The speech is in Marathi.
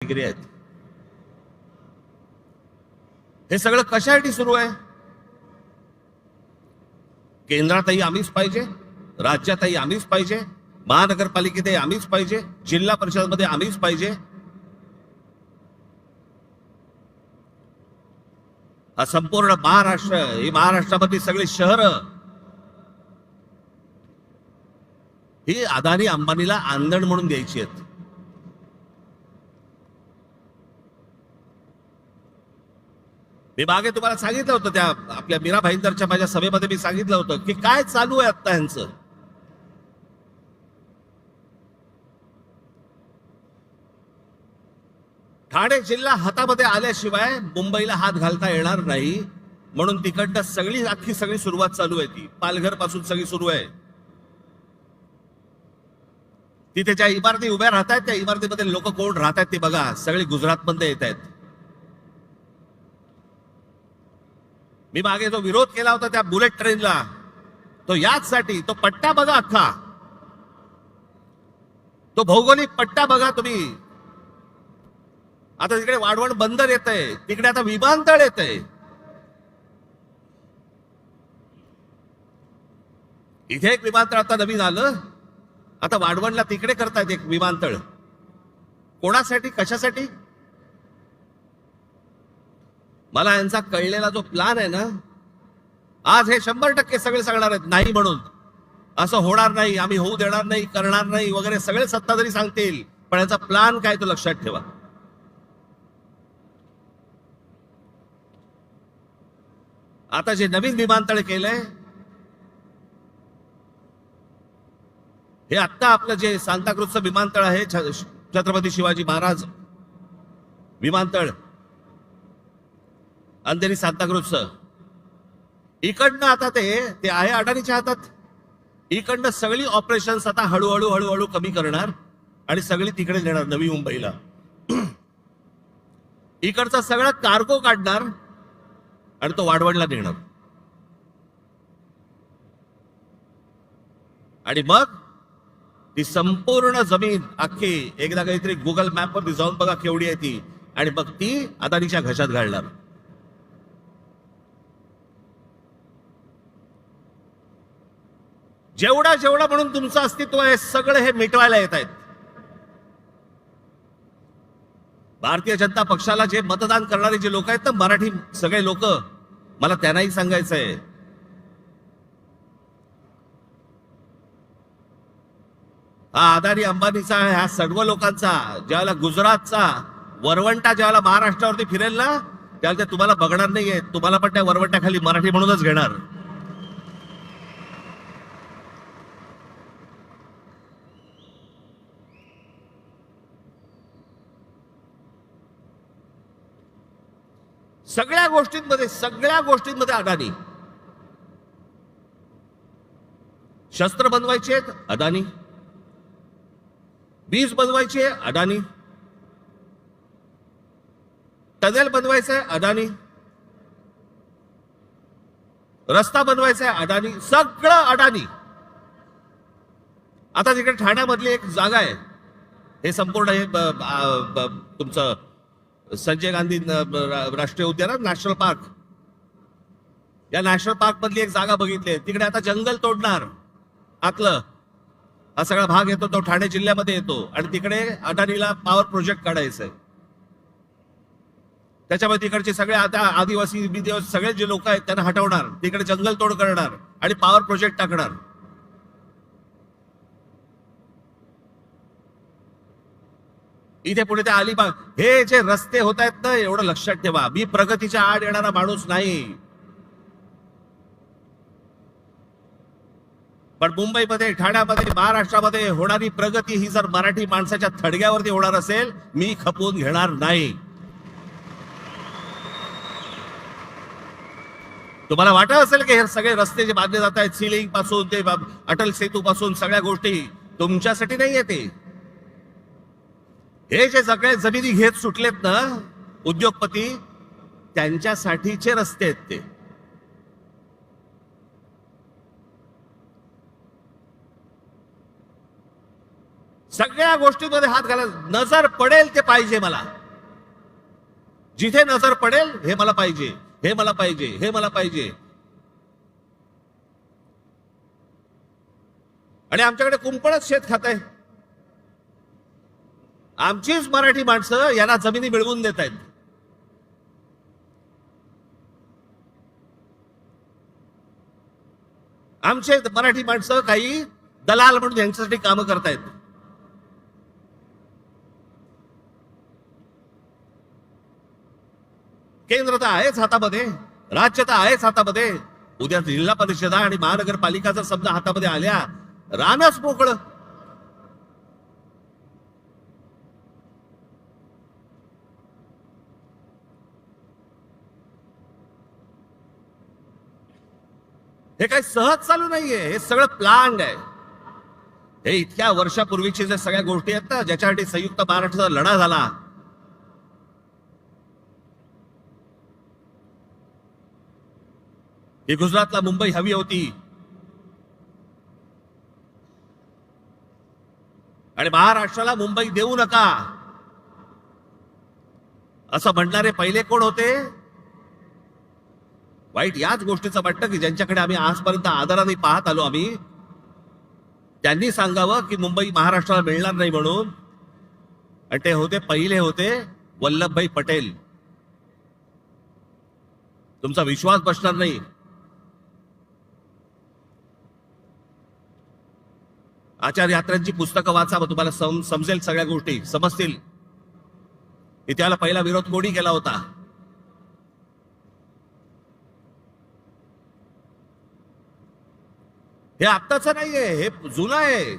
दादागिरी आहेत. हे सगळं कशासाठी सुरू आहे? केंद्रातही आम्हीच पाहिजे, राज्यातही आम्हीच पाहिजे, महानगरपालिकेतही आम्हीच पाहिजे, जिल्हा परिषदमध्ये आम्हीच पाहिजे. हा संपूर्ण महाराष्ट्र, ही महाराष्ट्रामधली सगळी शहरं ही अदानी अंबानीला आंदण म्हणून द्यायची आहेत. मी मागे तुम्हाला सांगितलं होतं, त्या आपल्या मीरा भाईंदरच्या माझ्या सभेमध्ये मी सांगितलं होतं की काय चालू आहे आता यांचं. ठाणे जिल्हा हातामध्ये आल्याशिवाय मुंबईला हात घालता येणार नाही, म्हणून तिकडनं सगळी सुरुवात चालू आहे. ती पालघर पासून सगळी सुरू आहे. तिथे ज्या इमारती उभ्या राहत आहेत त्या इमारतीमध्ये लोक कोण राहत आहेत ते बघा, सगळे गुजरात मध्ये येत आहेत. मी मागे जो विरोध केला होता त्या बुलेट ट्रेनला, तो याचसाठी, तो पट्टा बघा अख्खा, तो भौगोलिक पट्टा बघा तुम्ही. आता तिकडे वाढवण बंदर येत आहे, तिकडे आता विमानतळ येत आहे. इथे एक विमानतळ आता नवीन आलं, आता वाढवणला तिकडे करतायत एक विमानतळ. कोणासाठी, कशासाठी? मला यांचा कळलेला जो प्लान आहे ना, आज हे 100% सगळे सांगणार आहेत नाही म्हणून, असं होणार नाही, आम्ही होऊ देणार नाही, करणार नाही वगैरे सगळे सत्ताधारी सांगतील, पण यांचा प्लान काय तो लक्षात ठेवा. आता जे नवीन विमानतळ केलंय, हे आत्ता आपलं जे सांताक्रूजचं विमानतळ आहे, छत्रपती शिवाजी महाराज विमानतळ, अंधेरी सांताक्रूजचं, इकडनं आता ते आहे अडाणीच्या हातात. इकडनं सगळी ऑपरेशन्स आता हळूहळू कमी करणार आणि सगळी तिकडे नेणार नवी मुंबईला. इकडचा सगळा कार्गो काढणार आणि तो वाढवणला नेणार. आणि मग ती संपूर्ण जमीन अख्खी एकदा काहीतरी गुगल मॅप वर जाऊन बघा केवढी आहे ती, आणि मग ती अदानीच्या घशात घालणार. जेवढा म्हणून तुमचं अस्तित्व आहे सगळं हे मिटवायला येत आहेत. भारतीय जनता पक्षाला जे मतदान करणारे जे लोक आहेत ना, मराठी सगळे लोक, मला त्यांनाही सांगायचंय, हा अदानी अंबानीचा, ह्या सर्व लोकांचा ज्यावेळेला गुजरातचा वरवंटा ज्यावेळेला महाराष्ट्रावरती फिरेल ना, त्यावेळेला ते तुम्हाला बघणार नाहीये, तुम्हाला पण त्या वरवंट्याखाली मराठी म्हणूनच घेणार. सगळ्या गोष्टींमध्ये अदानी. शस्त्र बनवायचे आहेत अदानी, वीज बनवायची आहे अदानी, टनेल बनवायचं आहे अदानी, रस्ता बनवायचा आहे अदानी, सगळं अदानी. आता तिकडे ठाण्यामधली एक जागा आहे, हे संपूर्ण हे तुमचं संजय गांधी राष्ट्रीय उद्यान, नॅशनल पार्क, या नॅशनल पार्क मधली एक जागा बघितली. तिकडे आता जंगल तोडणार आतलं, हा सगळा भाग येतो तो ठाणे जिल्ह्यामध्ये येतो, आणि तिकडे अदानीला पॉवर प्रोजेक्ट काढायचं आहे. त्याच्यामध्ये तिकडचे सगळे आता आदिवासी सगळे जे लोक आहेत त्यांना हटवणार, तिकडे जंगल तोड करणार आणि पॉवर प्रोजेक्ट टाकणार. इथे पुढे ते अलिबाग, हे जे रस्ते होत आहेत ना, एवढं लक्षात ठेवा, मी प्रगतीच्या आड येणारा माणूस नाही, पण मुंबईमध्ये, ठाण्यामध्ये, महाराष्ट्रामध्ये होणारी प्रगती ही जर मराठी माणसाच्या थडग्यावरती होणार असेल, मी खपवून घेणार नाही. तुम्हाला वाटत असेल की हे सगळे रस्ते जे बांधले जात आहेत, सिलिंग पासून ते अटल सेतू पासून सगळ्या गोष्टी तुमच्यासाठी नाही येते. हे जे सगळे जमिनी घेत सुटलेत ना उद्योगपती, त्यांच्यासाठीचे रस्ते आहेत ते. सगळ्या गोष्टींमध्ये हात घाला. नजर पडेल ते पाहिजे मला. जिथे नजर पडेल हे मला पाहिजे, हे मला पाहिजे, हे मला पाहिजे. आणि आमच्याकडे कुंपणच शेत खात आहे. आमचीच मराठी माणसं यांना जमिनी मिळवून देत आहेत. आमचे मराठी माणसं काही दलाल म्हणून यांच्यासाठी कामं करतायत. केंद्र तर आहेच हातामध्ये, राज्य तर आहेच हातामध्ये. उद्या जिल्हा परिषदा आणि महानगरपालिका जर समजा हातामध्ये आल्या, रानच मोकळं. हे काही सहज चालू नाहीये, हे सगळं प्लॅन्ड आहे. हे इतक्या वर्षापूर्वीची जे सगळ्या गोष्टी आहेत ना, ज्याच्यासाठी संयुक्त महाराष्ट्राचा लढा झाला, ही गुजरातला मुंबई हवी होती आणि महाराष्ट्राला मुंबई देऊ नका असं म्हणणारे पहिले कोण होते? वाईट याच गोष्टीचं वाटतं की ज्यांच्याकडे आम्ही आजपर्यंत आदराने पाहत आलो आम्ही, त्यांनी सांगावं की मुंबई महाराष्ट्राला मिळणार नाही म्हणून. आणि ते होते, पहिले होते वल्लभभाई पटेल. तुमचा विश्वास बसणार नाही. आचार्य यात्रांची पुस्तकं वाचा, मग तुम्हाला समजेल, सगळ्या गोष्टी समजतील. इतिहाला पहिला विरोध कोणी केला होता? हे आत्ताचं नाहीये, हे जुनं आहे.